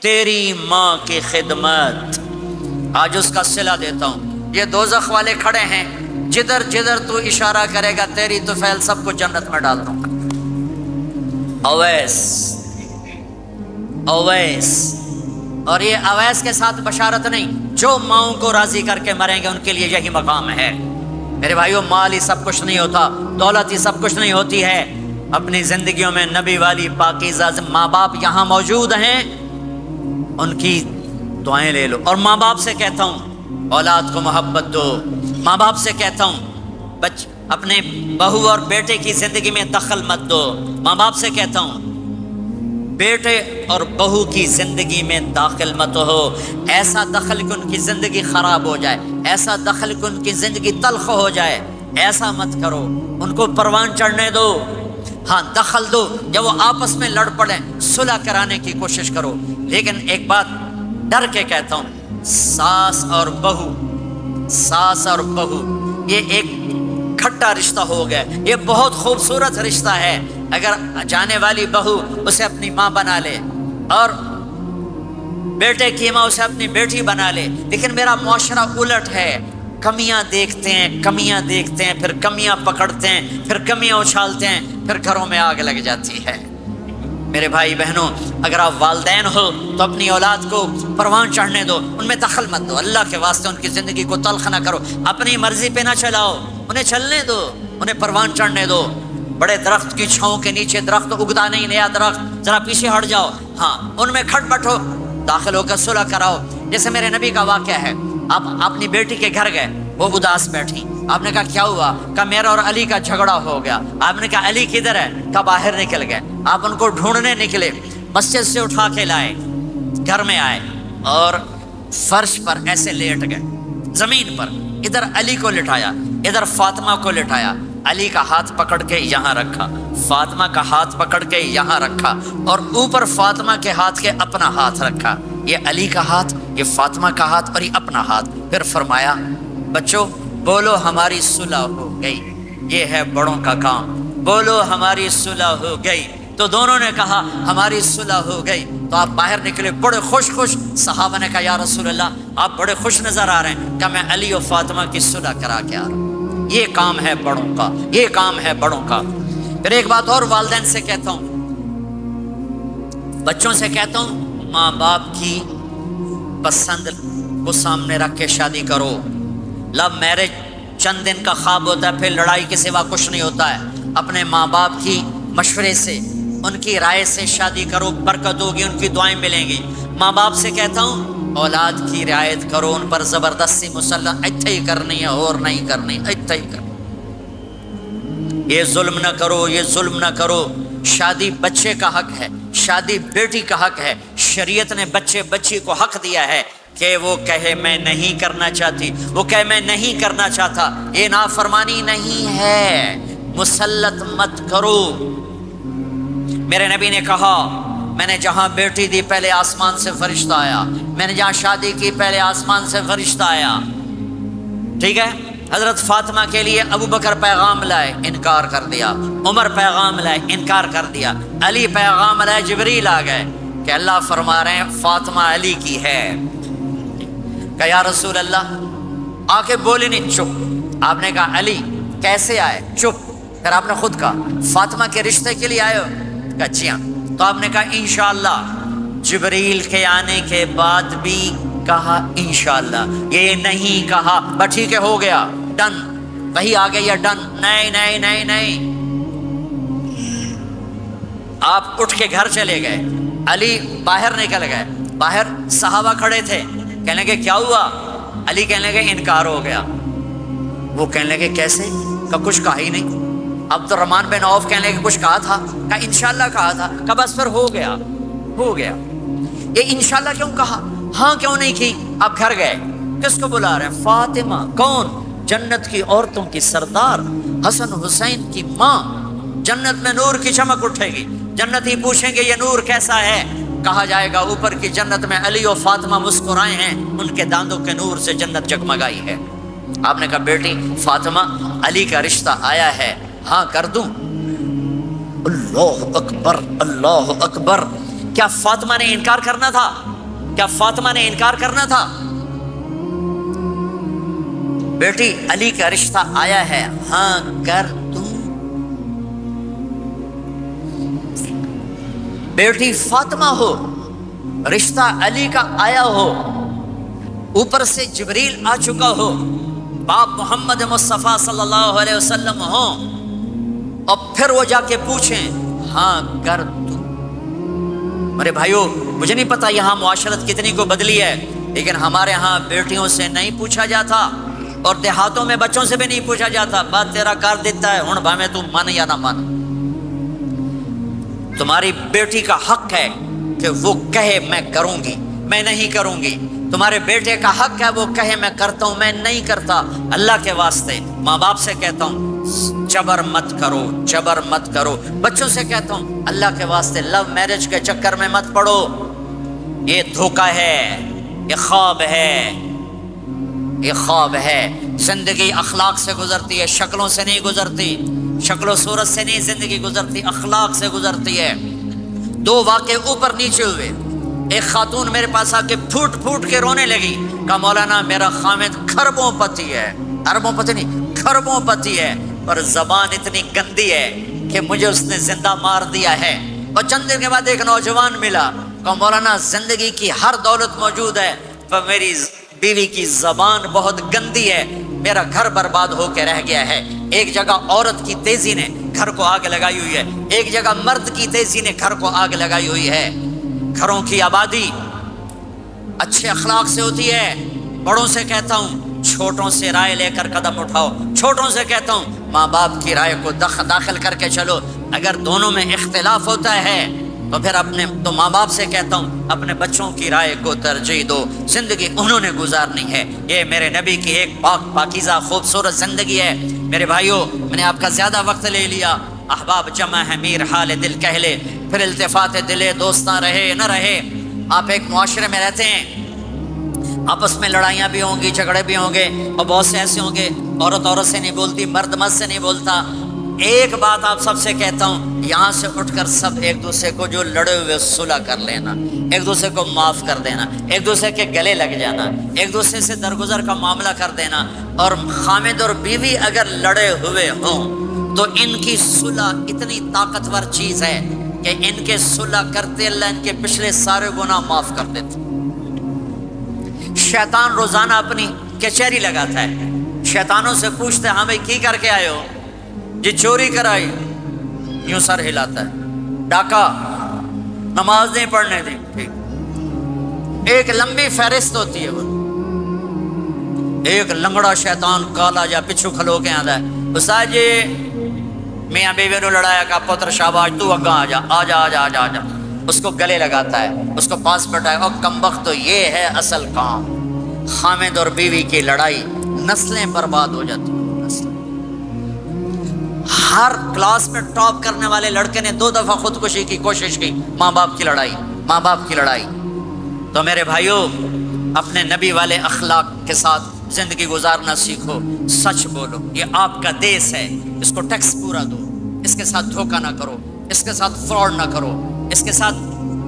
تیری ماں کی خدمت، آج اس کا صلہ دیتا ہوں۔ یہ دوزخ والے کھڑے ہیں، جدھر جدھر تو اشارہ کرے گا تیری طفیل سب کو جنت میں ڈال دوں گا۔ اویس، اویس، اور یہ اویس کے ساتھ بشارت نہیں، جو ماؤں کو راضی کر کے مریں گے ان کے لیے یہی مقام ہے۔ میرے بھائیو، مال ہی سب کچھ نہیں ہوتا، دولت ہی سب کچھ نہیں ہوتی ہے۔ اپنی زندگیوں میں نبی والی پاکیزہ ماں باپ یہاں موجود ہیں، ان کی دعائیں لے لو۔ اور ماں باپ سے کہتا ہوں اولاد کو محبت دو، ماں باپ سے کہتا ہوں اپنے بہو اور بیٹے کی زندگی میں دخل مت دو، ماں باپ سے کہتا ہوں بیٹے اور بہو کی زندگی میں داخل مت ہو، ایسا دخل کہ ان کی زندگی خراب ہو جائے، ایسا دخل کہ ان کی زندگی تلخ ہو جائے، ایسا مت کرو، ان کو پروان چڑھنے دو۔ ہاں دخل دو، جب وہ آپس میں لڑ پڑیں صلح کرانے کی کوشش کرو، لیکن ایک بات ڈر کے کہتا ہوں، ساس اور بہو، ساس اور بہو یہ ایک کھٹا رشتہ ہو گیا، یہ بہت خوبصورت رشتہ ہے۔ اگر جانے والی بہو اسے اپنی ماں بنا لے اور بیٹے کی ماں اسے اپنی بیٹی بنا لے، لیکن میرا معاشرہ الٹ ہے، کمیاں دیکھتے ہیں، کمیاں دیکھتے ہیں، پھر کمیاں پکڑتے ہیں، پھر کمیاں اچھالتے ہیں، پھر گھروں میں آگ لگ جاتی ہے۔ میرے بھائی بہنوں، اگر آپ والدین ہو تو اپنی اولاد کو پروان چڑھنے دو، ان میں دخل مت دو، اللہ کے واسطے ان کی زندگی کو تلخ نہ کرو، اپنی مرضی پہ نہ چلاؤ، انہیں چلنے دو، انہیں پروان چڑھنے دو۔ بڑے درخت کی چھاؤں کے نیچے درخت اگتا نہیں، نیا درخت، ذرا پیچھے ہٹ جاؤ، ہاں ان میں کھٹ بٹھو، داخل ہو کر صلح کراؤ۔ جیسے میرے نبی کا واقعہ ہے، آپ اپنی بیٹی کے گھر گئے، وہ اداس بیٹھی، آپ نے کہا کیا ہوا؟ کہا میرا اور علی کا جھگڑا ہو گیا۔ آپ نے کہا علی کدھر ہے؟ کہا باہر نکل گئے۔ آپ ان کو ڈھونڈنے نکلے، مسجد سے اٹھا کے لائے، گھر میں آئے اور فرش پر ایسے لیٹ گئے، زمین پر، ادھر علی کو لٹایا، ادھر فاطمہ کو لٹایا، علی کا ہاتھ پکڑ کے یہاں رکھا، فاطمہ کا ہاتھ پکڑ کے یہاں رکھا، اور اوپر فاطمہ کے ہاتھ کے اپنا ہاتھ رکھا، یہ علی کا ہاتھ، یہ فاطمہ کا ہاتھ اور یہ اپنا ہاتھ۔ پھر فرمایا بچوں بولو ہماری صلح ہو گئی، یہ ہے بڑوں کا کام، بولو ہماری صلح ہو گئی۔ تو دونوں نے کہا ہماری صلح ہو گئی۔ تو آپ باہر نکلے بڑے خوش خوش، صحابہ نے کہا یا رسول اللہ آپ بڑے خوش نظر آ رہے ہیں۔ کہ میں علی و فاطمہ کی صلح کرا کے آ رہا ہوں، یہ کام ہے بڑوں کا، یہ کام ہے بڑوں کا۔ پھر ایک بات اور والدین سے کہتا ہوں، بچوں سے کہتا ہوں، ماں باپ کی پسند کو سامنے رکھ کے شادی کرو۔ لو میرج چند دن کا خواب ہوتا ہے، پھر لڑائی کے سوا کچھ نہیں ہوتا ہے۔ اپنے ماں باپ کی مشورے سے، ان کی رائے سے شادی کرو، برکت ہوگی، ان کی دعائیں ملیں گی۔ ماں باپ سے کہتا ہوں اولاد کی رعایت کرو، ان پر زبردستی مسلط اتھے ہی کرنی ہے اور نہیں کرنی، اتھے ہی کرنی، یہ ظلم نہ کرو، یہ ظلم نہ کرو۔ شادی بچے کا حق ہے، شادی بیٹی کا حق ہے۔ شریعت نے بچے بچی کو حق دیا ہے کہ وہ کہے میں نہیں کرنا چاہتی، وہ کہے میں نہیں کرنا چاہتا، یہ نافرمانی نہیں ہے، مسلط مت کرو۔ میرے نبی نے کہا میں نے جہاں بیٹی دی پہلے آسمان سے فرشتہ آیا، میں نے جہاں شادی کی پہلے آسمان سے فرشتہ آیا، ٹھیک ہے۔ حضرت فاطمہ کے لیے ابو بکر پیغام لائے، انکار کر دیا، عمر پیغام لائے، انکار کر دیا، علی پیغام لائے، جبریل آ گئے کہ اللہ فرما رہے ہیں فاطمہ علی کی ہے۔ کہ یا رسول اللہ، آ کے بولے نہیں، چپ۔ آپ نے کہا علی کیسے آئے؟ چپ۔ پھر آپ نے خود کہا فاطمہ کے رشتے کے لیے آئے ہو؟ کہا جی ہاں۔ تو آپ نے کہا انشاءاللہ۔ جبریل کے آنے کے بعد بھی کہا انشاءاللہ، یہ نہیں کہا بس ٹھیک ہے ہو گیا ڈن، وہی آ گئی ہے ڈن، نہیں نہیں نہیں نہیں۔ آپ اٹھ کے گھر چلے گئے، علی باہر نکل گئے، باہر صحابہ کھڑے تھے، کہنے لگے کیا ہوا؟ علی کہنے لگے انکار ہو گیا۔ وہ کہنے لگے کیسے؟ کہ کچھ کہا ہی نہیں۔ عبد الرحمن بن عوف کہنے لگے کچھ کہا تھا؟ کہ انشاءاللہ کہا تھا۔ کہ بس پھر ہو گیا، ہو گیا۔ یہ انشاءاللہ کیوں کہا؟ ہاں کیوں نہیں کی؟ آپ گھر گئے، کس کو بلا رہے ہیں؟ فاطمہ، کون؟ جنت کی عورتوں کی سردار، حسن حسین کی ماں۔ جنت میں نور کی چمک اٹھے گی، جنتی پوچھیں گے یہ نور کیسا ہے؟ کہا جائے گا اوپر کی جنت میں علی و فاطمہ مسکرائے ہیں، ان کے داندوں کے نور سے جنت جگمگائی ہے۔ آپ نے کہا بیٹی فاطمہ علی کا رشتہ آیا ہے، ہاں کر دوں؟ اللہ اکبر، اللہ اکبر۔ کیا فاطمہ نے انکار کرنا تھا؟ کیا فاطمہ نے انکار کرنا تھا؟ بیٹی علی کا رشتہ آیا ہے، ہاں کر دوں۔ بیٹی فاطمہ ہو، رشتہ علی کا آیا ہو، اوپر سے جبریل آ چکا ہو، باپ محمد مصطفیٰ صلی اللہ علیہ وسلم ہو، اور پھر وہ جا کے پوچھیں ہاں کر دوں۔ میرے بھائیو، مجھے نہیں پتا یہاں معاشرت کتنی کو بدلی ہے، لیکن ہمارے ہاں بیٹیوں سے نہیں پوچھا جاتا، اور دیہاتوں میں بچوں سے بھی نہیں پوچھا جاتا، بات تیرا کر دیتا ہے، ہن بھاویں تو من یا نہ من۔ تمہاری بیٹی کا حق ہے کہ وہ کہے میں کروں گی، میں نہیں کروں گی۔ تمہارے بیٹے کا حق ہے وہ کہے میں کرتا ہوں، میں نہیں کرتا۔ اللہ کے واسطے ماں باپ سے کہتا ہوں جبر مت کرو، جبر مت کرو۔ بچوں سے کہتا ہوں اللہ کے واسطے لو میرج کے چکر میں مت پڑو، یہ دھوکہ ہے، یہ خواب ہے، یہ خواب ہے۔ زندگی اخلاق سے گزرتی ہے، شکلوں سے نہیں گزرتی، شکل و صورت سے نہیں زندگی گزرتی، اخلاق سے گزرتی ہے۔ دو واقعے اوپر نیچے ہوئے، ایک خاتون میرے پاس آ کے پھوٹ پھوٹ کے رونے لگی، کہا مولانا میرا خامد کھربوں پتی ہے، اربوں پتی نہیں کھربوں پتی ہے، پر زبان اتنی گندی ہے کہ مجھے اس نے زندہ مار دیا ہے۔ اور چند دن کے بعد ایک نوجوان ملا، کہا مولانا زندگی کی ہر دولت موجود ہے پر میری بیوی کی زبان بہت گندی ہے، میرا گھر برباد ہو کے رہ گیا ہے۔ ایک جگہ عورت کی تیزی نے گھر کو آگ لگائی ہوئی ہے، ایک جگہ مرد کی تیزی نے گھر کو آگ لگائی ہوئی ہے۔ گھروں کی آبادی اچھے اخلاق سے ہوتی ہے۔ بڑوں سے کہتا ہوں چھوٹوں سے رائے لے کر قدم اٹھاؤ، چھوٹوں سے کہتا ہوں ماں باپ کی رائے کو داخل کر کے چلو۔ اگر دونوں میں اختلاف ہوتا ہے تو پھر تو ماں باپ سے کہتا ہوں اپنے بچوں کی رائے کو ترجیح دو، زندگی انہوں نے گزارنی ہے۔ یہ میرے نبی کی ایک پاکیزہ خوبصورت زندگی ہے۔ میرے بھائیوں، میں نے آپ کا زیادہ وقت لے لیا، احباب جمع ہے میر حال دل کہہ لے، پھر التفات دلے دوستاں رہے نہ رہے۔ آپ ایک معاشرے میں رہتے ہیں، آپس میں لڑائیاں بھی ہوں گی، جھگڑے بھی ہوں گے، اور بہت سے ایسے ہوں گے عورت عورت سے نہیں بولتی، مرد مرد سے نہیں بولتا۔ ایک بات آپ سب سے کہتا ہوں، یہاں سے اٹھ کر سب ایک دوسرے کو جو لڑے ہوئے صلح کر لینا، ایک دوسرے کو معاف کر دینا، ایک دوسرے کے گلے لگ جانا، ایک دوسرے سے درگزر کا معاملہ کر دینا۔ اور خامد اور بیوی اگر لڑے ہوئے ہوں تو ان کی صلح اتنی طاقتور چیز ہے کہ ان کے صلح کرتے اللہ ان کے پچھلے سارے گناہ معاف کر دیتے۔ شیطان روزانہ اپنی کچہری لگاتا ہے، شیطانوں سے پوچھتے ہاں بھائی کی کر کے آئے ہو؟ جی چوری کرائی، یوں سر ہلاتا ہے، ڈاکہ، نماز نہیں پڑھنے دی، ٹھیک۔ ایک لمبی فہرست ہوتی ہے، وہ ایک لنگڑا شیطان کالا جا پچھو کھلو کے آتا ہے، استاد جی میاں بیوی نے لڑایا، کا پتر شاباش تو اگا آ جا آ جا آ جا آ جا، اس کو گلے لگاتا ہے، اس کو پاس بٹھائے، اور کمبخت تو یہ ہے اصل کام۔ خامد اور بیوی کی لڑائی نسلیں برباد ہو جاتی ہیں۔ ہر کلاس میں ٹاپ کرنے والے لڑکے نے 2 دفعہ خودکشی کی کوشش کی، ماں باپ کی لڑائی، ماں باپ کی لڑائی۔ تو میرے بھائیوں، اپنے نبی والے اخلاق کے ساتھ زندگی گزارنا سیکھو، سچ بولو، یہ آپ کا دیس ہے، اس کو ٹیکس پورا دو، اس کے ساتھ دھوکہ نہ کرو، اس کے ساتھ فراڈ نہ کرو، اس کے ساتھ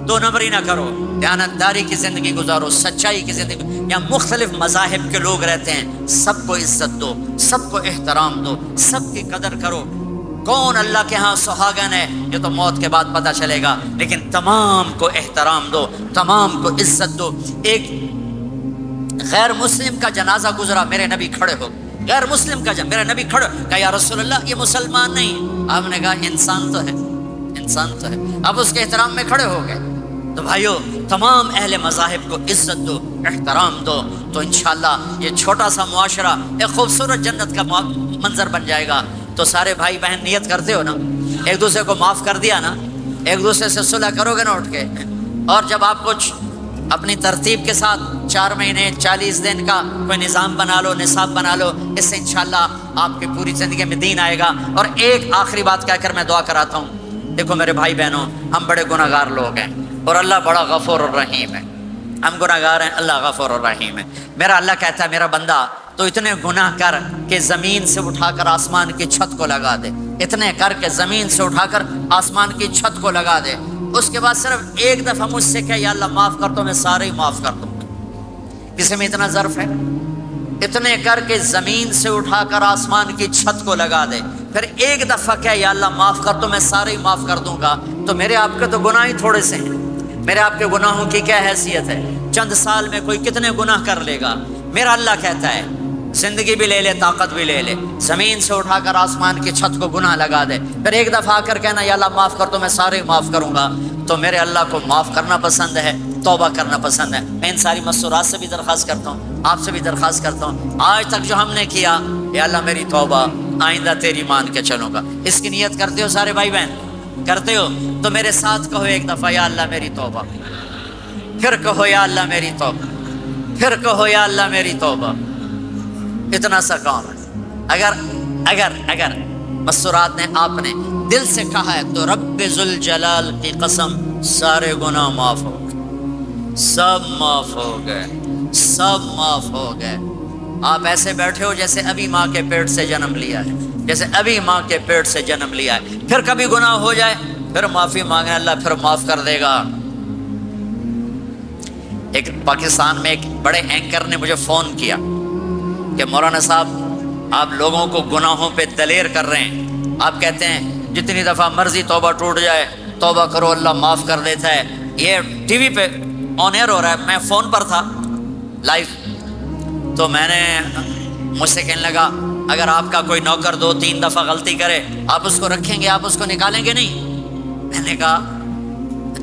2 نمبری نہ کرو، دیانتداری کی زندگی گزارو، سچائی کی زندگی۔ یہاں مختلف مذاہب کے لوگ رہتے ہیں، سب کو عزت دو، سب کو احترام دو، سب کی قدر کرو۔ کون اللہ کے ہاں سہاگن ہے یہ تو موت کے بعد پتہ چلے گا، لیکن تمام کو احترام دو، تمام کو عزت دو۔ ایک غیر مسلم کا جنازہ گزرا، میرے نبی کھڑے ہو، غیر مسلم کا میرے نبی کھڑے، کہا یا رسول اللہ یہ مسلمان نہیں، آپ نے کہا انسان تو ہے، انسان تو ہے، اب اس کے احترام میں کھڑے ہو گئے۔ تو بھائیو، تمام اہل مذاہب کو عزت دو، احترام دو، تو انشاءاللہ یہ چھوٹا سا معاشرہ ایک خوبصورت جنت کا منظر بن جائے گا۔ تو سارے بھائی بہن نیت کرتے ہو نا، ایک دوسرے کو معاف کر دیا نا، ایک دوسرے سے صلح کرو گے نا اٹھ کے، اور جب آپ کچھ اپنی ترتیب کے ساتھ 4 مہینے 40 دن کا کوئی نظام بنا لو، نصاب بنا لو، اس سے انشاءاللہ آپ کی پوری زندگی میں دین آئے گا۔ اور ایک آخری بات کہہ کر میں دعا کراتا ہوں، دیکھو میرے بھائی بہنوں، ہم بڑے گناہ گار لوگ ہیں اور اللہ بڑا غفور الرحیم ہے، ہم گناہ گار ہیں، اللہ غفور الرحیم ہے۔ میرا اللہ کہتا ہے میرا بندہ تو اتنے گناہ کر کہ زمین سے اٹھا کر آسمان کی چھت کو لگا دے، اتنے کر کے زمین سے اٹھا کر آسمان کی چھت کو لگا دے، اس کے بعد صرف ایک دفعہ مجھ سے کہ یا اللہ معاف کر تو میں سارے ہی معاف کر دوں گا۔ کسی میں اتنا ظرف ہے؟ اتنے کر کے زمین سے اٹھا کر آسمان کی چھت کو لگا دے، پھر ایک دفعہ کہ یا اللہ معاف کر تو میں سارے ہی معاف کر دوں گا۔ تو میرے آپ کے تو گناہ ہی تھوڑے سے ہیں، میرے آپ کے گناہوں کی کیا حیثیت ہے؟ چند سال میں کوئی کتنے گناہ کر لے گا؟ میرا اللہ کہتا ہے زندگی بھی لے لے، طاقت بھی لے لے، زمین سے اٹھا کر آسمان کی چھت کو گناہ لگا دے، پھر ایک دفعہ آ کر کہنا یا اللہ معاف کر تو میں سارے معاف کروں گا۔ تو میرے اللہ کو معاف کرنا پسند ہے، توبہ کرنا پسند ہے۔ میں ان ساری مستورات سے بھی درخواست کرتا ہوں، آپ سے بھی درخواست کرتا ہوں، آج تک جو ہم نے کیا یا اللہ میری توبہ، آئندہ تیری مان کے چلوں گا۔ اس کی نیت کرتے ہو سارے بھائی بہن؟ کرتے ہو تو میرے ساتھ کہو ایک دفعہ یا اللہ میری توبہ، پھر کہو یا اللہ میری توبہ، پھر کہو یا اللہ میری توبہ۔ اتنا سا کام ہے۔ اگر مستورات نے آپ نے دل سے کہا ہے تو رب ذوالجلال کی قسم سارے گناہ معاف ہو گئے، سب معاف ہو گئے، سب معاف ہو گئے۔ آپ ایسے بیٹھے ہو جیسے ابھی ماں کے پیٹ سے جنم لیا ہے، جیسے ابھی ماں کے پیٹ سے جنم لیا ہے۔ پھر کبھی گناہ ہو جائے پھر معافی مانگے، اللہ پھر معاف کر دے گا۔ ایک پاکستان میں ایک بڑے اینکر نے مجھے فون کیا کہ مولانا صاحب آپ لوگوں کو گناہوں پہ دلیر کر رہے ہیں، آپ کہتے ہیں جتنی دفعہ مرضی توبہ ٹوٹ جائے توبہ کرو اللہ معاف کر دیتا ہے۔ یہ ٹی وی پہ آن ایئر ہو رہا ہے، میں فون پر تھا لائیو، تو میں نے مجھ سے کہنے لگا اگر آپ کا کوئی نوکر 2-3 دفعہ غلطی کرے آپ اس کو رکھیں گے، آپ اس کو نکالیں گے نہیں؟ میں نے کہا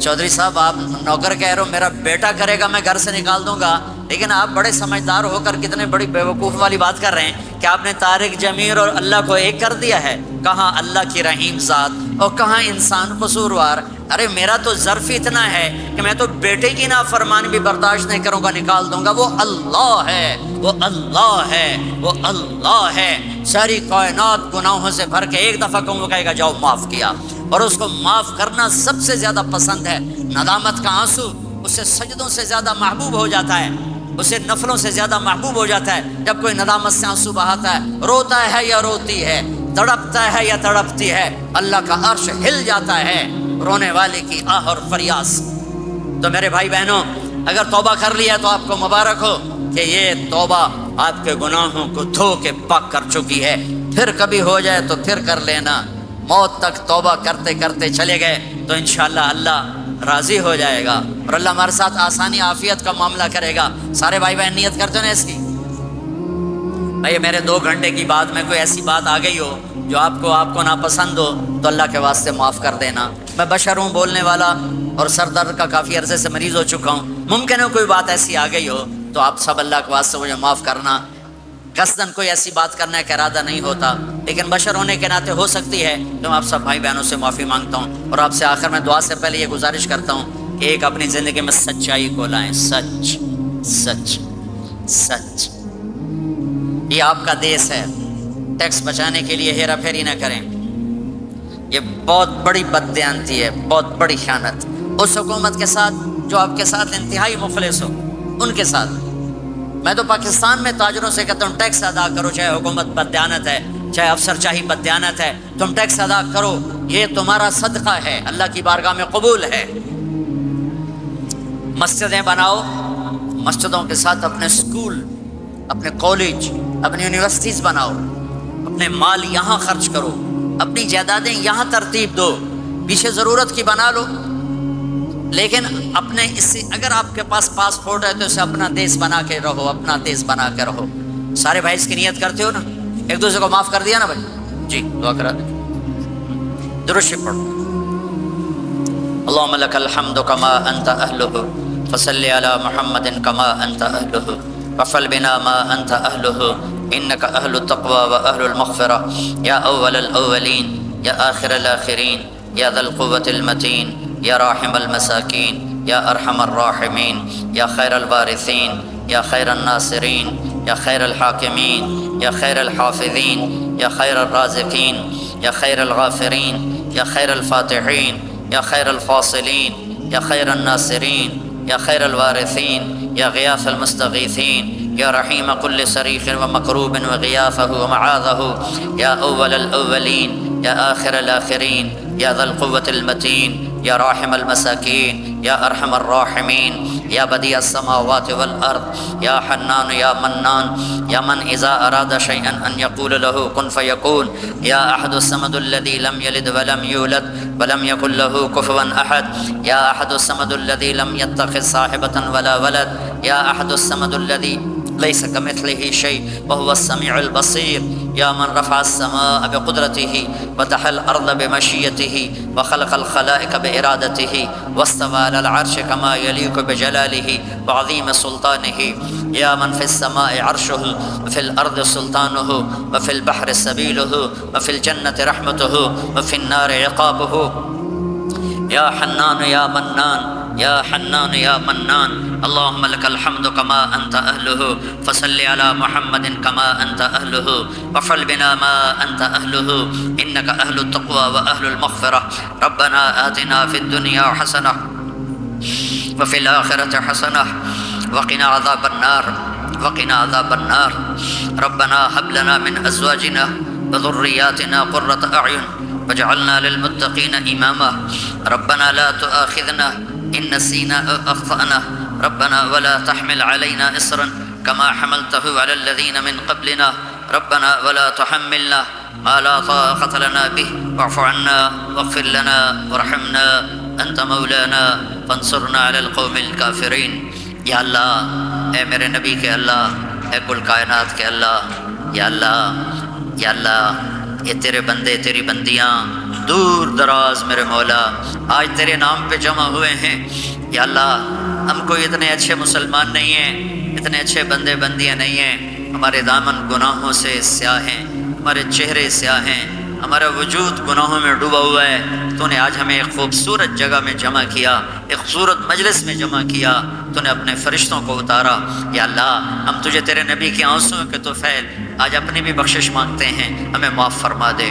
چودھری صاحب آپ نوکر کہہ رہے ہو، میرا بیٹا کرے گا میں گھر سے نکال دوں گا، لیکن آپ بڑے سمجھدار ہو کر کتنے بڑی بیوقوف والی بات کر رہے ہیں کہ آپ نے طارق جمیل اور اللہ کو ایک کر دیا ہے۔ کہاں اللہ کی رحیم ذات اور کہاں انسان قصوروار۔ ارے میرا تو ظرف اتنا ہے کہ میں تو بیٹے کی نافرمانی بھی برداشت نہیں کروں گا، نکال دوں گا۔ وہ اللہ ہے، وہ اللہ ہے، وہ اللہ ہے۔ ساری کائنات گناہوں سے بھر کے ایک دفعہ کہوں وہ کہے گا جاؤ معاف کیا، اور اس کو معاف کرنا سب سے زیادہ پسند ہے۔ ندامت کا آنسو اسے سجدوں سے زیادہ محبوب ہو جاتا ہے، اسے نفلوں سے زیادہ محبوب ہو جاتا ہے۔ جب کوئی ندامت سے آنسو بہاتا ہے، روتا ہے یا روتی ہے، تڑپتا ہے یا تڑپتی ہے، اللہ کا عرش ہل جاتا ہے رونے والے کی آہ اور فریاد۔ تو میرے بھائی بہنوں اگر توبہ کر لیا تو آپ کو مبارک ہو کہ یہ توبہ آپ کے گناہوں کو دھو کے پاک کر چکی ہے۔ پھر کبھی ہو جائے تو پھر کر لینا، موت تک توبہ کرتے کرتے چلے گئے تو انشاءاللہ اللہ راضی ہو جائے گا اور اللہ ہمارے ساتھ آسانی عافیت کا معاملہ کرے گا۔ سارے بھائی بہن نیت کرتے ہیں نا اس کی؟ بھائی میرے 2 گھنٹے کی بات میں کوئی ایسی بات آ گئی ہو جو آپ کو ناپسند ہو تو اللہ کے واسطے معاف کر دینا۔ میں بشر ہوں، بولنے والا، اور سر درد کا کافی عرصے سے مریض ہو چکا ہوں۔ ممکن ہے کوئی بات ایسی آ گئی ہو تو آپ سب اللہ کے واسطے مجھے معاف کرنا۔ قصداً کوئی ایسی بات کرنے کا ارادہ نہیں ہوتا، لیکن بشر ہونے کے ناطے ہو سکتی ہے تو میں آپ سب بھائی بہنوں سے معافی مانگتا ہوں، اور آپ سے آخر میں دعا سے پہلے یہ گزارش کرتا ہوں کہ ایک اپنی زندگی میں سچائی کو لائیں۔ سچ سچ سچ، یہ آپ کا دیس ہے، ٹیکس بچانے کے لیے ہیرا پھیری نہ کریں۔ یہ بہت بڑی بددیانتی ہے، بہت بڑی خیانت اس حکومت کے ساتھ جو آپ کے ساتھ انتہائی مخلص ہو، ان کے ساتھ۔ میں تو پاکستان میں تاجروں سے کہتا ہوں ٹیکس ادا کرو، چاہے حکومت بددیانت ہے، چاہے افسر چاہی بددیانت ہے، تم ٹیکس ادا کرو، یہ تمہارا صدقہ ہے، اللہ کی بارگاہ میں قبول ہے۔ مسجدیں بناؤ، مسجدوں کے ساتھ اپنے اسکول، اپنے کالج، اپنی یونیورسٹیز بناؤ، اپنے مال یہاں خرچ کرو، اپنی جائیدادیں یہاں ترتیب دو، پیچھے ضرورت کی بنا لو، لیکن اپنے اس سے اگر آپ کے پاس پاسپورٹ ہے تو اسے اپنا دیس بنا کے رہو، اپنا دیس بنا کے رہو۔ سارے بھائی اس کی نیت کرتے ہو نا؟ ایک دوسرے کو معاف کر دیا نا بھائی؟ جی دعا کرا دیں، درود شریف پڑھو۔ اللهم لك الحمد كما انت اهله فصل على محمد كما انت اهله وفعل بنا ما انت اهله انك اهل التقوى واهل المغفرة يا اول الاولين يا اخر الاخرين يا ذا القوة المتين يا راحم المساكين يا ارحم الراحمين يا خير الوارثين يا خير الناصرين يا خير الحاكمين يا خير الحافظين يا خير الرازقين يا خير الغافرين يا خير الفاتحين يا خير الفاصلين يا خير الناصرين يا خير الوارثين يا غياث المستغيثين يا رحيم كل صريخ ومكروب وغياثه ومعاذه يا أول الأولين يا آخر الآخرين يا ذا القوة المتين یا راحم المساکین یا ارحم الراحمین یا بدیع السماوات والارض یا حنان یا منان یا من اذا اراد شیئا ان یقول له کن فیکون یا احد الصمد الذی لم یلد ولم یولد ولم یکن له کفوا احد یا احد الصمد الذی لم یتخذ صاحبة ولا ولد یا احد الصمد الذی ليس كمثله شيء وهو السميع البصير يا من رفع السماء بقدرته وتحى الأرض بمشيته وخلق الخلائق بإرادته واستوى على العرش كما يليق بجلاله وعظيم سلطانه يا من في السماء عرشه وفي الأرض سلطانه وفي البحر سبيله وفي الجنة رحمته وفي النار عقابه يا حنان يا منان يا حنان يا منان اللهم لك الحمد كما أنت أهله فصل على محمد كما أنت أهله وفعل بنا ما أنت أهله إنك أهل التقوى وأهل المغفرة ربنا آتنا في الدنيا حسنة وفي الآخرة حسنة وقنا عذاب النار وقنا عذاب النار ربنا هب لنا من أزواجنا وذرياتنا قرة أعين واجعلنا للمتقين إماما ربنا لا تؤاخذنا إن نسينا أو أخطأنا ربنا ولا تحمل علينا إصرا كما حملته على الذين من قبلنا ربنا ولا تحملنا ما لا طاقة لنا به واعف عنا واغفر لنا وارحمنا أنت مولانا فانصرنا على القوم الكافرين یا اللہ اے میرے نبی کے اللہ اے کل کائنات کے اللہ یا اللہ یا اللہ یہ تیرے بندے تیری بندیاں دور دراز میرے مولا آج تیرے نام پہ جمع ہوئے ہیں یا اللہ ہم کوئی اتنے اچھے مسلمان نہیں ہیں اتنے اچھے بندے بندیاں نہیں ہیں ہمارے دامن گناہوں سے سیاہ ہیں ہمارے چہرے سیاہ ہیں ہمارا وجود گناہوں میں ڈوبا ہوا ہے تو نے آج ہمیں ایک خوبصورت جگہ میں جمع کیا ایک خوبصورت مجلس میں جمع کیا تو نے اپنے فرشتوں کو اتارا یا اللہ ہم تجھے تیرے نبی کے آنسوں کے طفیل آج اپنی بھی بخشش مانگتے ہیں ہمیں معاف فرما دے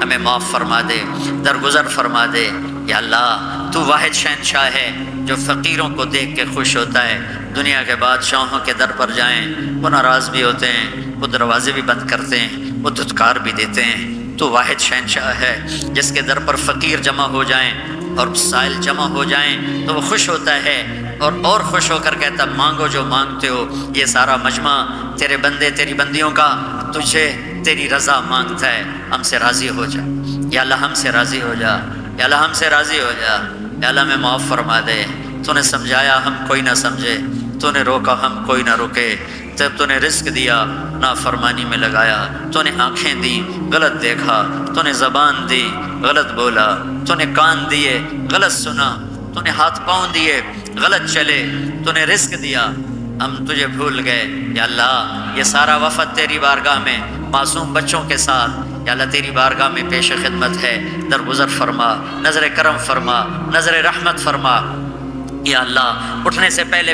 ہمیں معاف فرما دے درگزر فرما دے یا اللہ تو واحد شہنشاہ ہے جو فقیروں کو دیکھ کے خوش ہوتا ہے دنیا کے بادشاہوں کے در پر جائیں وہ ناراض بھی ہوتے ہیں وہ دروازے بھی بند کرتے ہیں وہ دھتکار بھی دیتے ہیں تو واحد شہنشاہ ہے جس کے در پر فقیر جمع ہو جائیں اور سائل جمع ہو جائیں تو وہ خوش ہوتا ہے اور خوش ہو کر کہتا مانگو جو مانگتے ہو یہ سارا مجمع تیرے بندے تیری بندیوں کا تجھے تیری رضا مانگتا ہے ہم سے راضی ہو جا یا اللہ ہم سے راضی ہو جا یا اللہ ہم سے راضی ہو جا یا اللہ میں معاف فرما دے تو نے سمجھایا ہم کوئی نہ سمجھے تو نے روکا ہم کوئی نہ رکے جب تو نے رزق دیا نافرمانی میں لگایا تو نے آنکھیں دی غلط دیکھا تو نے زبان دی غلط بولا تو نے کان دیے غلط سنا تو نے ہاتھ پاؤں دیے غلط چلے تو نے رزق دیا ہم تجھے بھول گئے یا اللہ یہ سارا وفد تیری بارگاہ میں معصوم بچوں کے ساتھ یا اللہ تیری بارگاہ میں پیش خدمت ہے درگزر فرما نظر کرم فرما نظر رحمت فرما یا اللہ اٹھنے سے پہلے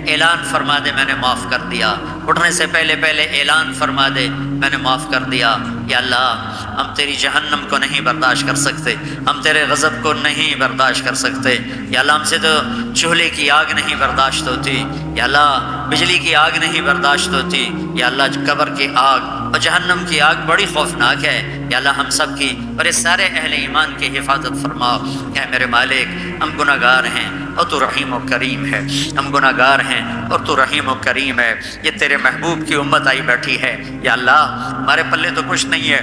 اعلان فرما دے میں نے معاف کر دیا اٹھنے سے پہلے اعلان فرما دے میں نے معاف کر دیا یا اللہ ہم تیری جہنم کو نہیں برداشت کر سکتے ہم تیرے غضب کو نہیں برداشت کر سکتے یا اللہ ہم سے تو چولہے کی آگ نہیں برداشت ہوتی یا اللہ بجلی کی آگ نہیں برداشت ہوتی یا اللہ قبر کی آگ اور جہنم کی آگ بڑی خوفناک ہے یا اللہ ہم سب کی اور اس سارے اہل ایمان کی حفاظت فرما اے میرے مالک ہم گناہ گار ہیں اور تو رحیم و کریم ہے ہم گناہ گار ہیں اور تو رحیم و کریم ہے یہ تیرے محبوب کی امت آئی بیٹھی ہے یا اللہ ہمارے پلے تو کچھ نہیں ہے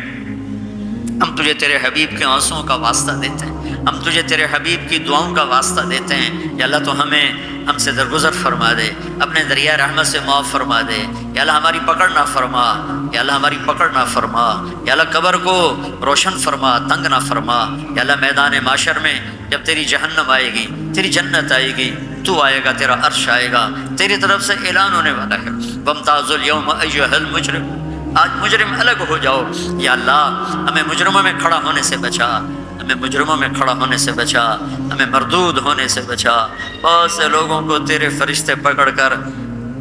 ہم تجھے تیرے حبیب کے آنسوں کا واسطہ دیتے ہیں ہم تجھے تیرے حبیب کی دعاؤں کا واسطہ دیتے ہیں یا اللہ تو ہم سے درگزر فرما دے اپنے دریائے رحمت سے معاف فرما دے یا اللہ ہماری پکڑ نہ فرما یا اللہ ہماری پکڑ نہ فرما یا اللہ قبر کو روشن فرما تنگ نہ فرما یا اللہ میدان معاشر میں جب تیری جہنم آئے گی تیری جنت آئے گی تو آئے گا تیرا عرش آئے گا تیری طرف سے اعلان ہونے والا ہے وَامْتَازُوا الْيَوْمَ أَيُّهَا الْمُجْرِمُونَ آج مجرم الگ ہو جاؤ یا اللہ ہمیں مجرموں میں کھڑا ہونے سے بچا ہمیں مجرموں میں کھڑا ہونے سے بچا ہمیں مردود ہونے سے بچا بہت سے لوگوں کو تیرے فرشتے پکڑ کر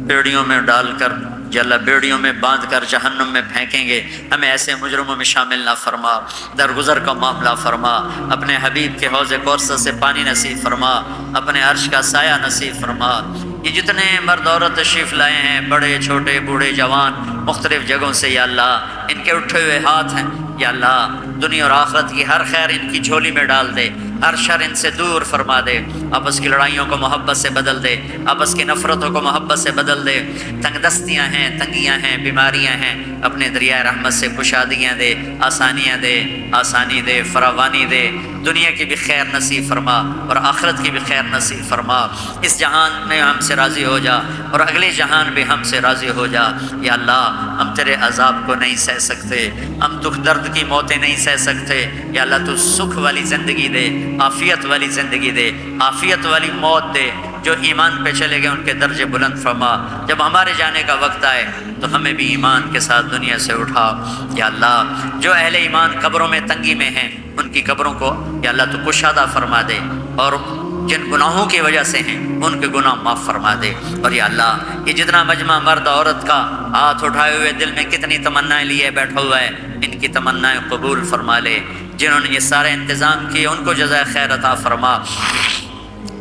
بیڑیوں میں ڈال کر یا اللہ بیڑیوں میں باندھ کر جہنم میں پھینکیں گے ہمیں ایسے مجرموں میں شامل نہ فرما درگزر کا معاملہ فرما اپنے حبیب کے حوض کوثر سے پانی نصیب فرما اپنے عرش کا سایہ نصیب فرما یہ جتنے مرد عورت تشریف لائے ہیں بڑے چھوٹے بوڑھے جوان مختلف جگہوں سے یا اللہ ان کے اٹھے ہوئے ہاتھ ہیں یا اللہ دنیا اور آخرت کی ہر خیر ان کی جھولی میں ڈال دے ہر شر ان سے دور فرما دے، آپس کی لڑائیوں کو محبت سے بدل دے، آپس کی نفرتوں کو محبت سے بدل دے، تنگ دستیاں ہیں، تنگیاں ہیں، بیماریاں ہیں، اپنے دریائے رحمت سے کشادگیاں دے، آسانیاں دے، آسانی دے، فراوانی دے، دنیا کی بھی خیر نصیب فرما اور آخرت کی بھی خیر نصیب فرما، اس جہان میں ہم سے راضی ہو جا اور اگلے جہان بھی ہم سے راضی ہو جا۔ یا اللہ ہم تیرے عذاب کو نہیں سہ سکتے، ہم دکھ درد کی موتیں نہیں سہ سکتے، یا اللہ تو سکھ والی زندگی دے، عافیت والی زندگی دے، عافیت والی موت دے، جو ایمان پہ چلے گئے ان کے درجے بلند فرما، جب ہمارے جانے کا وقت آئے تو ہمیں بھی ایمان کے ساتھ دنیا سے اٹھا۔ یا اللہ جو اہل ایمان قبروں میں تنگی میں ہیں ان کی قبروں کو یا اللہ تو کشادہ فرما دے، اور جن گناہوں کی وجہ سے ہیں ان کے گناہ معاف فرما دے۔ اور یا اللہ یہ جتنا مجمع مرد عورت کا ہاتھ اٹھائے ہوئے دل میں کتنی تمنائیں لیے بیٹھا ہوا ہے، ان کی تمنائیں قبول فرما لے، جنہوں نے یہ سارے انتظام کیے ان کو جزائے خیر عطا فرما۔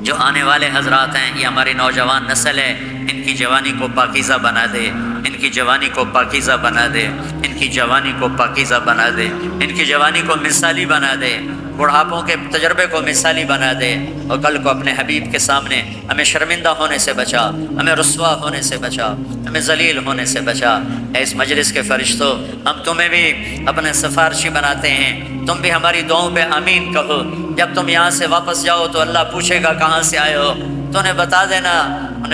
جو آنے والے حضرات ہیں یہ ہماری نوجوان نسل ہے، ان کی جوانی کو پاکیزہ بنا دے، ان کی جوانی کو پاکیزہ بنا دے، ان کی جوانی کو پاکیزہ بنا دے، ان کی جوانی کو مثالی بنا دے، بڑھاپوں کے تجربے کو مثالی بنا دے، اور کل کو اپنے حبیب کے سامنے ہمیں شرمندہ ہونے سے بچا، ہمیں رسوا ہونے سے بچا، ہمیں ذلیل ہونے سے بچا۔ اے اس مجلس کے فرشتوں، ہم تمہیں بھی اپنے سفارشی بناتے ہیں، تم بھی ہماری دعاؤں پہ آمین کہو۔ جب تم یہاں سے واپس جاؤ تو اللہ پوچھے گا کہاں سے آئے ہو، تو انہیں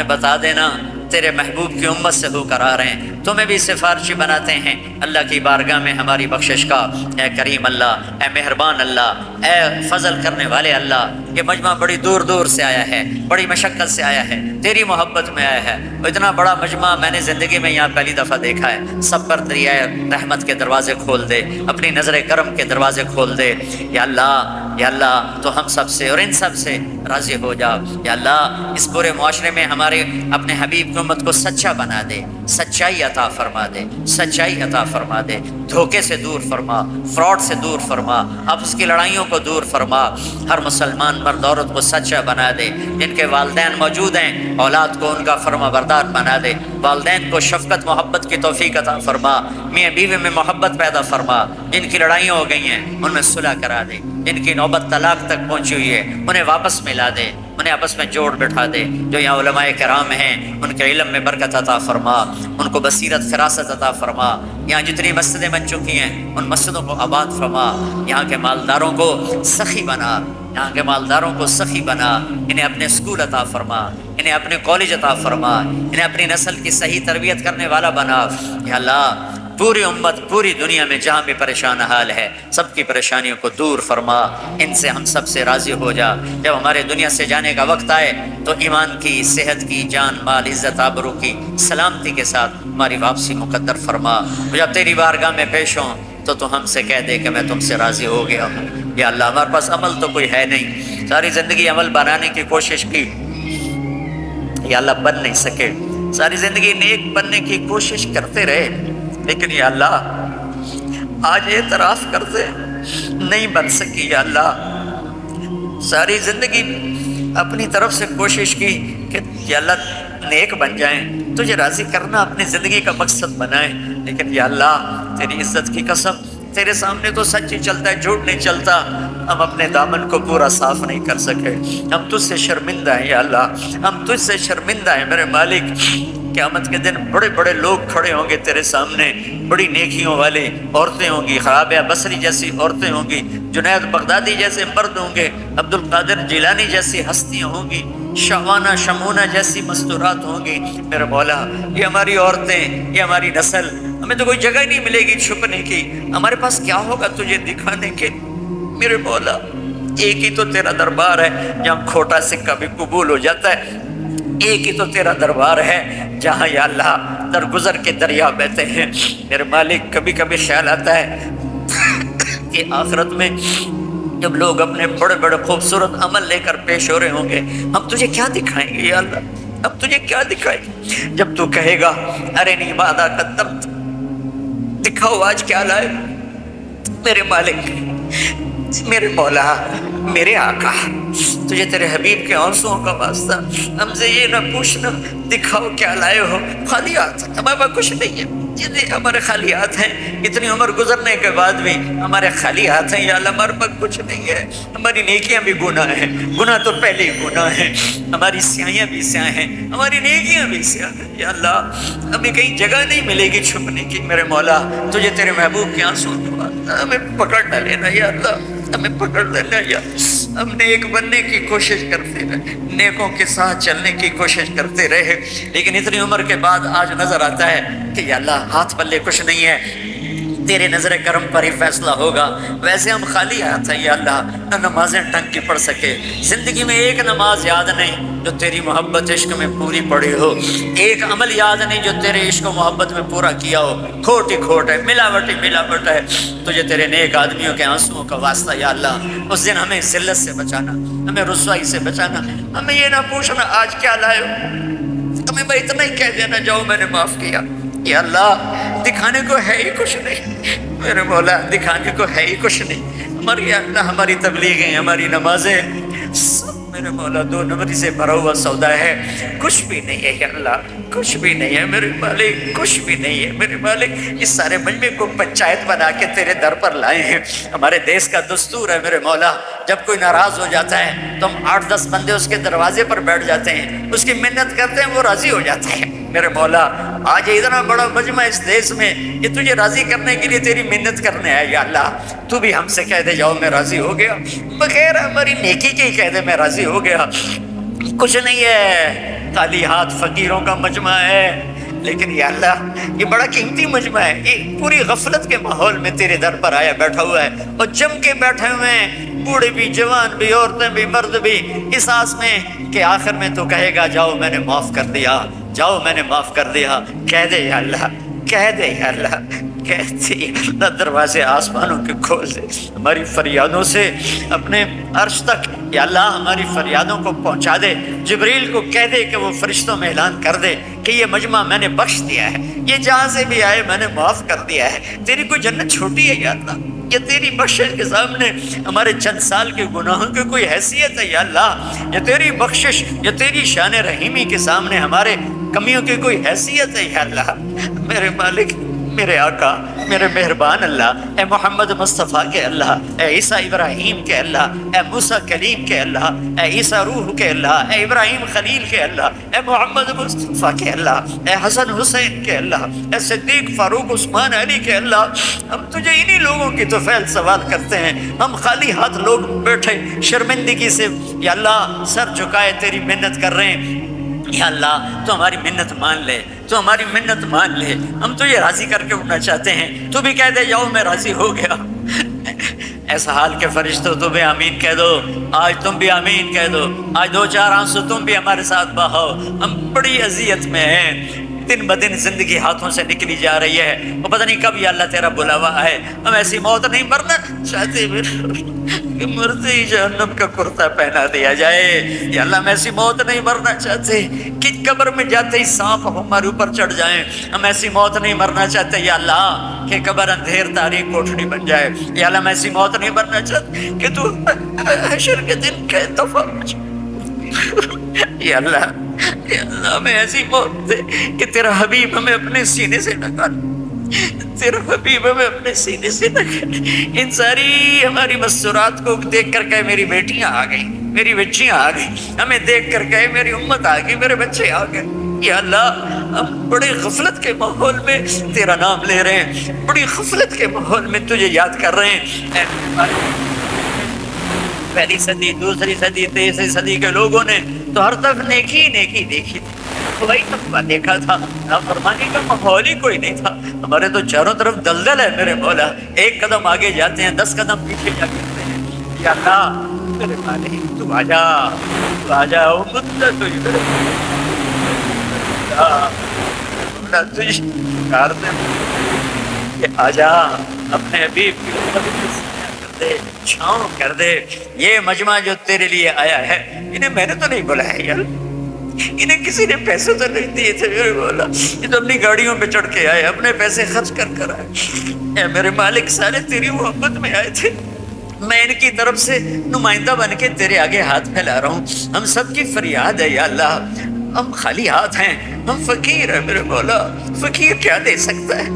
بتا دینا تیرے محبوب کی امت سے ہو کر آ رہے ہیں، تمہیں بھی سفارشی بناتے ہیں اللہ کی بارگاہ میں ہماری بخشش کا۔ اے کریم اللہ، اے مہربان اللہ، اے فضل کرنے والے اللہ، یہ مجمع بڑی دور دور سے آیا ہے، بڑی مشقت سے آیا ہے، تیری محبت میں آیا ہے، اور اتنا بڑا مجمع میں نے زندگی میں یہاں پہلی دفعہ دیکھا ہے۔ سب پر دریائے رحمت کے دروازے کھول دے، اپنی نظر کرم کے دروازے کھول دے۔ یا اللہ تو ہم سب سے اور ان سب سے راضی ہو جا۔ یا اللہ اس پورے معاشرے میں ہمارے اپنے حبیب کی امت کو سچا بنا دے، سچائی عطا فرما دے، سچائی عطا فرما دے، دھوکے سے دور فرما، فراڈ سے دور فرما، آپس کی لڑائیوں کو دور فرما، ہر مسلمان مرد عورت کو سچا بنا دے، جن کے والدین موجود ہیں اولاد کو ان کا فرما بردار بنا دے، والدین کو شفقت محبت کی توفیق عطا فرما، میاں بیوی میں محبت پیدا فرما، جن کی لڑائیاں ہو گئی ہیں ان میں صلح کرا دے، جن کی نوبت طلاق تک پہنچی ہوئی ہے انہیں واپس ملا دے، انہیں آپس میں جوڑ بٹھا دے۔ جو یہاں علماء کرام ہیں ان کے علم میں برکت عطا فرما، ان کو بصیرت فراست عطا فرما، یہاں جتنی مسجدیں بن چکی ہیں ان مسجدوں کو آباد فرما، یہاں کے مالداروں کو سخی بنا، یہاں کے مالداروں کو سخی بنا، انہیں اپنے اسکول عطا فرما، انہیں اپنے کالج عطا فرما، انہیں اپنی نسل کی صحیح تربیت کرنے والا بنا۔ یا اللہ پوری امت پوری دنیا میں جہاں بھی پریشان حال ہے سب کی پریشانیوں کو دور فرما، ان سے ہم سب سے راضی ہو جا۔ جب ہمارے دنیا سے جانے کا وقت آئے تو ایمان کی، صحت کی، جان مال عزت آبرو کی سلامتی کے ساتھ ہماری واپسی مقدر فرما۔ جب تیری بارگاہ میں پیش ہوں تو ہم سے کہہ دے کہ میں تم سے راضی ہو گیا ہوں۔ یا اللہ ہمارے پاس عمل تو کوئی ہے نہیں، ساری زندگی عمل بنانے کی کوشش کی، یا اللہ بن نہیں سکے، ساری زندگی نیک بننے کی کوشش کرتے رہے، لیکن یا اللہ آج اعتراف کر دے نہیں بن سکی۔ یا اللہ ساری زندگی اپنی طرف سے کوشش کی کہ یا اللہ نیک بن جائیں، تجھے راضی کرنا اپنی زندگی کا مقصد بنائیں، لیکن یا اللہ تیری عزت کی قسم تیرے سامنے تو سچ ہی چلتا ہے، جھوٹ نہیں چلتا۔ ہم اپنے دامن کو پورا صاف نہیں کر سکے، ہم تجھ سے شرمندہ ہیں۔ یا اللہ ہم تجھ سے شرمندہ ہیں میرے مالک۔ قیامت کے دن بڑے بڑے لوگ کھڑے ہوں گے تیرے سامنے، بڑی نیکیوں والے عورتیں ہوں گی، رابعہ بصری جیسی عورتیں ہوں گی، جنید بغدادی جیسے مرد ہوں گے، عبد القادر جیلانی جیسی ہستیاں ہوں گی، شعوانہ شمونہ جیسی مستورات ہوں گی۔ میرے مولا یہ ہماری عورتیں، یہ ہماری نسل، ہمیں تو کوئی جگہ نہیں ملے گی چھپنے کی، ہمارے پاس کیا ہوگا تجھے دکھانے کے؟ میرے مولا ایک ہی تو تیرا دربار ہے جہاں کھوٹا سکہ بھی قبول ہو جاتا ہے، ایک ہی تو تیرا دربار ہے جہاں یا اللہ درگزر کے دریا بہتے ہیں۔ میرے مالک کبھی کبھی خیال آتا ہے کہ آخرت میں جب لوگ اپنے بڑے بڑے خوبصورت عمل لے کر پیش ہو رہے ہوں گے، ہم تجھے کیا دکھائیں گے یا اللہ؟ اب تجھے کیا دکھائیں گے جب تو کہے گا ارنی ماذا قدمت، دکھاؤ آج کیا لائے؟ میرے مالک، میرے مولا، میرے آقا، تجھے تیرے حبیب کے آنسوؤں کا واسطہ ہم سے یہ نہ پوچھنا دکھاؤ کیا لائے ہو، خالی ہاتھ ہمارے پاس کچھ نہیں ہے، جتنے ہمارے خالی ہاتھ ہیں، اتنی عمر گزرنے کے بعد بھی ہمارے خالی ہاتھ ہیں یا اللہ، ہمارے پاس کچھ نہیں ہے، ہماری نیکیاں بھی گناہ ہیں، گناہ تو پہلے ہی گناہ ہیں، ہماری سیاہیاں بھی سیاہ ہیں، ہماری نیکیاں بھی سیاہ ہیں یا اللہ، ہمیں کہیں جگہ نہیں ملے گی چھپنے کی میرے مولا، تجھے تیرے محبوب کے آنسوں کے بعد ہمیں پکڑ نہ لینا یا اللہ، ہمیں پکڑ لینا یا ہم نیک بننے کی کوشش کرتے رہے، نیکوں کے ساتھ چلنے کی کوشش کرتے رہے، لیکن اتنی عمر کے بعد آج نظر آتا ہے کہ یا اللہ ہاتھ پلے کچھ نہیں ہے، تیرے نظر کرم پر ہی فیصلہ ہوگا، ویسے ہم خالی ہاتھ ہیں یا اللہ، نہ نمازیں ٹنگ کی پڑھ سکے، زندگی میں ایک نماز یاد نہیں جو تیری محبت عشق میں پوری پڑی ہو، ایک عمل یاد نہیں جو تیرے عشق و محبت میں پورا کیا ہو، کھوٹ ہی کھوٹ ہے، ملاوٹ ہی ملاوٹ ہے، تجھے تیرے نیک آدمیوں کے آنسوؤں کا واسطہ یا اللہ، اس دن ہمیں ذلت سے بچانا، ہمیں رسوائی سے بچانا، ہمیں یہ نہ پوچھنا آج کیا لائے ہو، ہمیں بھائی اتنا ہی کہہ دینا جاؤ میں نے معاف کیا یا اللہ، دکھانے کو ہے ہی کچھ نہیں میرے مولا، دکھانے کو ہے ہی کچھ نہیں، ہماری یا اللہ ہماری تبلیغیں، ہماری نمازیں سب میرے مولا دو نمبری سے بھرا ہوا سودا ہے، کچھ بھی نہیں ہے یا اللہ، کچھ بھی نہیں ہے میرے مالک، کچھ بھی نہیں ہے میرے مالک، اس سارے مجمع کو پنچایت بنا کے تیرے در پر لائے ہیں، ہمارے دیس کا دستور ہے میرے مولا، جب کوئی ناراض ہو جاتا ہے تو ہم 8-10 بندے اس کے دروازے پر بیٹھ جاتے ہیں، اس کی منت کرتے ہیں، وہ راضی ہو جاتا ہے میرے مولا، آج اتنا بڑا مجمع اس دیس میں یہ تجھے راضی کرنے کے لیے تیری منت کرنے آئے یا اللہ، تو بھی ہم سے کہہ دے جاؤ میں راضی ہو گیا، بغیر ہماری نیکی کے ہی کہہ دے میں راضی ہو گیا، کچھ نہیں ہے، خالی ہاتھ فقیروں کا مجمع ہے، لیکن یا اللہ یہ بڑا قیمتی مجمع ہے، یہ پوری غفلت کے ماحول میں تیرے در پر آیا بیٹھا ہوا ہے، اور جم کے بیٹھے ہوئے ہیں، بوڑھے بھی، جوان بھی، عورتیں بھی، مرد بھی، اس آس میں کہ آخر میں تو کہے گا جاؤ میں نے معاف کر دیا، جاؤ میں نے معاف کر دیا، کہہ دے یا اللہ، کہہ دے یا اللہ، کہتے یا اللہ، دروازے آسمانوں کے کھول دے، ہماری فریادوں سے اپنے عرش تک یا اللہ ہماری فریادوں کو پہنچا دے، جبریل کو کہہ دے کہ وہ فرشتوں میں اعلان کر دے کہ یہ مجمع میں نے بخش دیا ہے، یہ جہاں سے بھی آئے میں نے معاف کر دیا ہے، تیری کوئی جنت چھوٹی ہے یا اللہ، یہ تیری بخشش کے سامنے ہمارے چند سال کے گناہوں کی کوئی حیثیت ہے یا اللہ، یہ تیری بخشش، یہ تیری شان رحیمی کے سامنے ہمارے کمیوں کی کوئی حیثیت ہے یا اللہ، میرے مالک، میرے آقا، میرے مہربان اللہ، اے محمد مصطفیٰ کے اللہ، اے عیسیٰ ابراہیم کے اللہ، اے موسیٰ کلیم کے اللہ، اے عیسیٰ روح کے اللہ، اے ابراہیم خلیل کے اللہ، اے محمد مصطفیٰ کے اللہ، اے حسن حسین کے اللہ، اے صدیق فاروق عثمان علی کے اللہ، ہم تجھے انہی لوگوں کی توفیل سوال کرتے ہیں، ہم خالی ہاتھ لوگ بیٹھے شرمندگی سے یا اللہ سر جھکائے تیری منت کر رہے ہیں، یا اللہ تو ہماری منت مان لے، تو ہماری منت مان لے، ہم تجھے راضی کر کے اٹھنا چاہتے ہیں، تو بھی کہہ دے جاؤ میں راضی ہو گیا، ایسا حال کے فرشتوں تو بھی آمین کہہ دو، آج تم بھی آمین کہہ دو، آج 2-4 آنسو تم بھی ہمارے ساتھ بہاؤ، ہم بڑی اذیت میں ہیں، دن بدن زندگی ہاتھوں سے نکلی جا رہی ہے، وہ پتہ نہیں کب یا اللہ تیرا بلاوا ہے، ہم ایسی موت نہیں مرنا چاہتے کہ مرتے ہی جہنم کا کرتا پہنا دیا جائے، یا اللہ ہم ایسی موت نہیں مرنا چاہتے کہ قبر میں جاتے ہی سانپ ہمارے اوپر چڑھ جائیں، ہم ایسی موت نہیں مرنا چاہتے یا اللہ کہ قبر اندھیر تاریک کوٹھڑی بن جائے، یا اللہ ہم ایسی موت نہیں مرنا چاہتے کہ تو حشر کے دن کے دفعہ یا اللہ ہمیں ایسی موت دے کہ تیرا حبیب ہمیں اپنے سینے سے نکال، تیرا حبیب ہمیں اپنے سینے سے نکال، ان ساری ہماری مسرات کو دیکھ کر کہے میری بیٹیاں آ گئی، میری بچیاں آ گئی، ہمیں دیکھ کر کہے میری امت آ گئی، میرے بچے آ گئے، یا اللہ ہم بڑی غفلت کے ماحول میں تیرا نام لے رہے ہیں، بڑی غفلت کے ماحول میں تجھے یاد کر رہے ہیں، پہلی صدی، دوسری صدی، تیسری صدی کے لوگوں نے تو ہر طرف نیکی نیکی دیکھی تھی، کوئی تقویٰ دیکھا تھا، نافرمانی کا ماحول ہی کوئی نہیں تھا، ہمارے تو چاروں طرف دلدل ہے میرے مولا، ایک قدم آگے جاتے ہیں 10 قدم پیچھے جا کرتے ہیں، یا اللہ میرے مالک تو آجا، تو آجا، امت تجھے تجھے پکار دے کہ آجا اپنے حبیب کی امت دے، چھاؤں کر دے، یہ مجمع جو تیرے لیے آیا ہے انہیں میں نے تو نہیں بلایا یار، انہیں کسی نے پیسے تو نہیں دیے تھے میرے مولا، یہ تو اپنی گاڑیوں پہ چڑھ کے آئے، اپنے پیسے خرچ کر کر آئے، اے میرے مالک سارے تیری محبت میں آئے تھے، میں ان کی طرف سے نمائندہ بن کے تیرے آگے ہاتھ پھیلا رہا ہوں. ہم سب کی فریاد ہے یا اللہ، ہم خالی ہاتھ ہیں، ہم فقیر ہیں میرے مولا. فقیر کیا دے سکتا ہے؟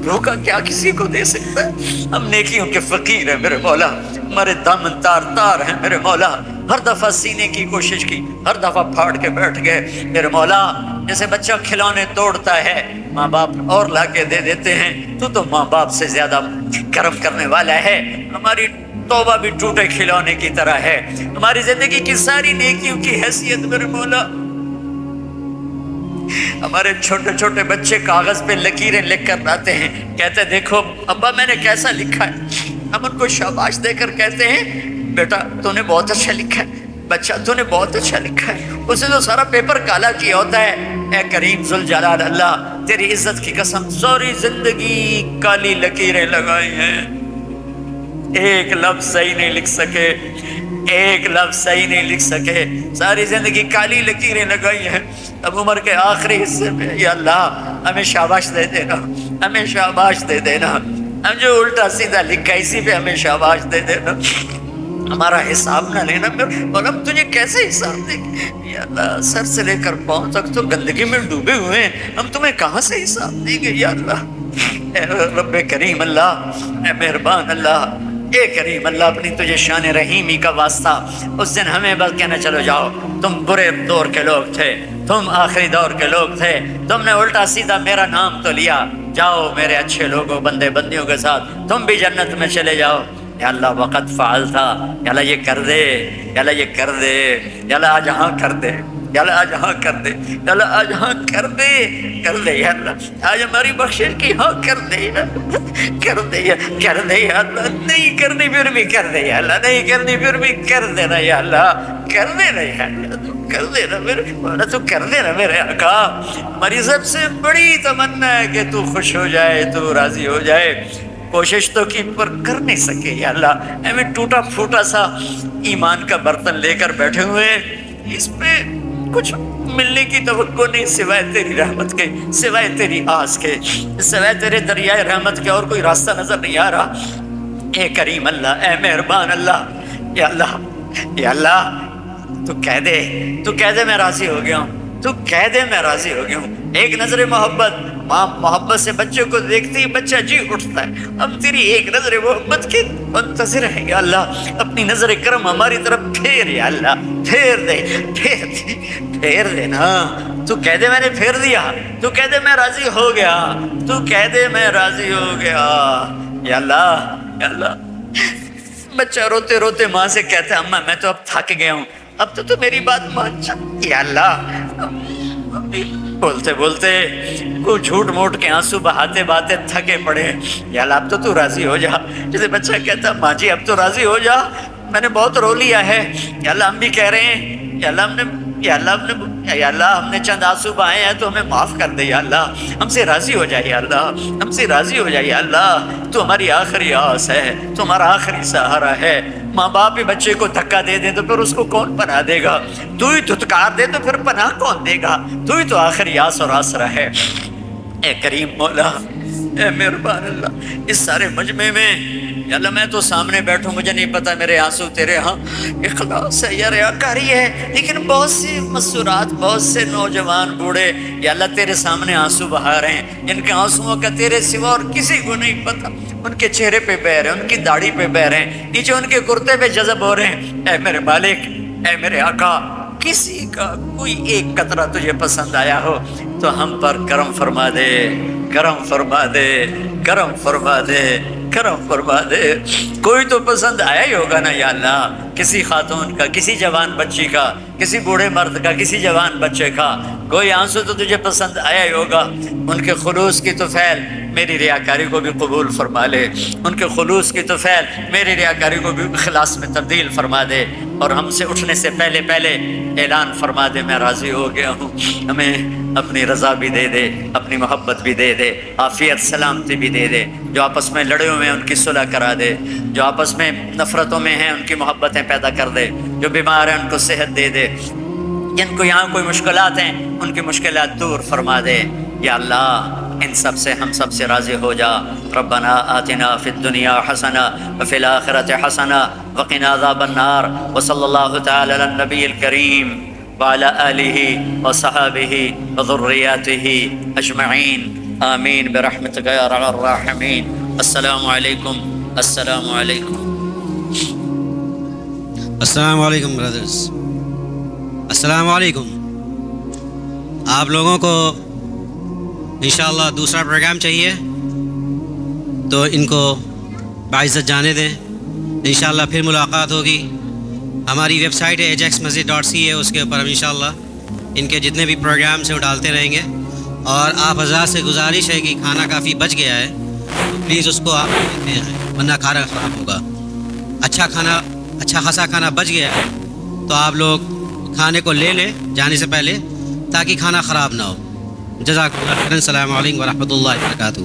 بھوکا کیا کسی کو دے سکتا ہے؟ ہم نیکیوں کے فقیر ہیں میرے مولا. ہمارے دامن تار تار ہیں میرے مولا. ہر دفعہ سینے کی کوشش کی، ہر دفعہ پھاڑ کے بیٹھ گئے میرے مولا. جیسے بچہ کھلونے توڑتا ہے، ماں باپ اور لا کے دے دیتے ہیں، تو ماں باپ سے زیادہ کرم کرنے والا ہے. ہماری توبہ بھی ٹوٹے کھلونے کی طرح ہے. ہماری زندگی کی ساری نیکیوں کی حیثیت میرے مولا. ہمارے چھوٹے چھوٹے بچے کاغذ پہ لکیریں لکھ کر لاتے ہیں، کہتے ہیں دیکھو ابا میں نے کیسا لکھا ہے. ہم ان کو شاباش دے کر کہتے ہیں بیٹا تو نے بہت اچھا لکھا ہے، بچہ تو نے بہت اچھا لکھا ہے. اسے تو سارا پیپر کالا کیا ہوتا ہے. اے کریم ذوالجلال اللہ، تیری عزت کی قسم ساری زندگی کالی لکیریں لگائی ہیں، ایک لفظ صحیح نہیں لکھ سکے، ایک لفظ صحیح نہیں لکھ سکے. ساری زندگی کالی لکیریں لگائی ہیں. اب عمر کے آخری حصے میں یا اللہ ہمیں شاباش دے دینا، ہمیں شاباش دے دینا. ہم جو الٹا سیدھا لکھا اسی پہ ہمیں شاباش دے دینا. ہمارا حساب نہ لینا. اور ہم تجھے کیسے حساب دیں گے یا اللہ؟ سر سے لے کر پاؤں تک تو گندگی میں ڈوبے ہوئے ہیں، ہم تمہیں کہاں سے حساب دیں گے یا اللہ؟ اے رب کریم اللہ، اے مہربان اللہ، اے کریم اللہ، اپنی تجھے شان رحیمی کا واسطہ اس دن ہمیں بس کہنا چلو جاؤ تم برے دور کے لوگ تھے، تم آخری دور کے لوگ تھے، تم نے الٹا سیدھا میرا نام تو لیا، جاؤ میرے اچھے لوگوں بندے بندیوں کے ساتھ تم بھی جنت میں چلے جاؤ. یا اللہ وقت فعال تھا، یا اللہ یہ کر دے، یا اللہ یہ کر دے، یا اللہ آج ہاں کر دے، یا اللہ آج ہاں کر دے، یا اللہ آج ہاں کر دے، کر دے یا اللہ آج ہماری بخشش کی ہاں کر دے، کر دے، کر دے یا اللہ. نہیں کرنی پھر بھی کر دے یا اللہ، نہیں کرنی پھر بھی کر دینا یا اللہ، کر دینا یا اللہ، کر دینا میرے مولا، تو کر دینا میرے آقا. ہماری سب سے بڑی تمنا ہے کہ تو خوش ہو جائے، تو راضی ہو جائے. کوشش تو کی پر کر نہیں سکے یا اللہ. ہمیں ٹوٹا پھوٹا سا ایمان کا برتن لے کر بیٹھے ہوئے، اس پہ کچھ ملنے کی توقع نہیں سوائے تیری رحمت کے، سوائے تیری آس کے، سوائے تیرے دریائے رحمت کے اور کوئی راستہ نظر نہیں آ رہا. اے کریم اللہ، اے مہربان اللہ، یا اللہ، یا اللہ تو کہہ دے، تو کہہ دے میں راضی ہو گیا ہوں، تو کہہ دے میں راضی ہو گیا ہوں. ایک نظر محبت، ماں محبت سے بچے کو دیکھتے ہی بچہ جی اٹھتا ہے. ہم تیری ایک نظر محبت کے منتظر ہیں یا اللہ. اپنی نظر کرم ہماری طرف پھیر یا اللہ، پھیر دے، پھیر دے، پھیر دے نا. تو کہہ دے میں نے پھیر دیا، تو کہہ دے میں راضی ہو گیا، تو کہہ دے میں راضی ہو گیا یا اللہ. یا اللہ بچہ روتے روتے ماں سے کہتا ہے اماں میں تو اب تھک گیا ہوں، اب تو میری بات مان جا یا اللہ. بولتے بولتے وہ جھوٹ موٹ کے آنسو بہاتے بہاتے تھکے پڑے. یا اللہ اب تو تو راضی ہو جا. جیسے بچہ کہتا ماں جی اب تو راضی ہو جا، میں نے بہت رو لیا ہے. یا اللہ ہم بھی کہہ رہے ہیں یا اللہ ہم نے، یا اللہ ہم نے چند آنسو بہائے ہیں تو ہمیں معاف کر دے یا اللہ. ہم سے راضی ہو جائے یا اللہ، ہم سے راضی ہو جائے یا اللہ. تو ہماری آخری آس ہے، تو ہمارا آخری سہارا ہے. ماں باپ ہی بچے کو دھکا دے دے تو پھر اس کو کون پناہ دے گا؟ تو ہی دھتکار دے تو پھر پناہ کون دے گا؟ تو ہی تو آخری آس اور آسرا ہے. اے کریم مولا، اے مہربان اللہ، اس سارے مجمع میں یا اللہ میں تو سامنے بیٹھوں، مجھے نہیں پتا میرے آنسو تیرے ہاں اخلاص ہے یا ریاکاری ہے، لیکن بہت سی مسورات، بہت سے نوجوان بوڑھے یا اللہ تیرے سامنے آنسو بہا رہے ہیں، جن کے آنسوؤں کا تیرے سوا اور کسی کو نہیں پتا. ان کے چہرے پہ بہ رہے ہیں، ان کی داڑھی پہ بہ رہے ہیں، نیچے ان کے کرتے پہ جذب ہو رہے ہیں. اے میرے مالک، اے میرے آقا، کسی کا کوئی ایک قطرہ تجھے پسند آیا ہو تو ہم پر کرم فرما دے، کرم فرما دے، کرم فرما دے، کرم فرما دے. کوئی تو پسند آیا ہی ہوگا نا یا اللہ، کسی خاتون کا، کسی جوان بچی کا، کسی بوڑھے مرد کا، کسی جوان بچے کا کوئی آنسو تو تجھے پسند آیا ہی ہوگا. ان کے خلوص کی طفیل میری ریاکاری کو بھی قبول فرما لے، ان کے خلوص کی طفیل میری ریاکاری کو بھی اخلاص میں تبدیل فرما دے، اور ہم سے اٹھنے سے پہلے پہلے اعلان فرما دے میں راضی ہو گیا ہوں. ہمیں اپنی رضا بھی دے دے، اپنی محبت بھی دے دے، عافیت سلامتی بھی دے دے. جو آپس میں لڑے ہوئے ہیں ان کی صلح کرا دے، جو آپس میں نفرتوں میں ہیں ان کی محبتیں پیدا کر دے، جو بیمار ہیں ان کو صحت دے دے، جن کو یہاں کوئی مشکلات ہیں ان کی مشکلات دور فرما دے. یا اللہ، ان سب سے ہم سب سے راضی ہو جا۔ ربنا آتنا فی الدنیا حسنہ وفی الآخرۃ حسنہ وقنا عذاب النار، وصلی اللہ تعالی علی النبی الکریم وعلی آلہ وصحبہ وذریاتہ اجمعین، آمین برحمتک یا ارحم الراحمین۔ السلام علیکم، السلام علیکم۔ السلام علیکم برادرز، السلام علیکم۔ آپ لوگوں کو انشاءاللہ دوسرا پروگرام چاہیے تو ان کو باعزت جانے دیں، انشاءاللہ پھر ملاقات ہوگی۔ ہماری ویب سائٹ ہے ajaxmasjid.ca، اس کے اوپر ہم انشاءاللہ ان کے جتنے بھی پروگرامس ہیں وہ ڈالتے رہیں گے۔ اور آپ حضرات سے گزارش ہے کہ کھانا کافی بچ گیا ہے تو پلیز اس کو آپ لیتے ہیں، ورنہ کھانا خراب ہوگا۔ اچھا خاصا کھانا بچ گیا ہے تو آپ لوگ کھانے کو لے لیں جانے سے پہلے، تاکہ کھانا خراب نہ ہو۔ جزاک اللہ خیرا۔ السلام علیکم ورحمۃ اللہ وبرکاتہ۔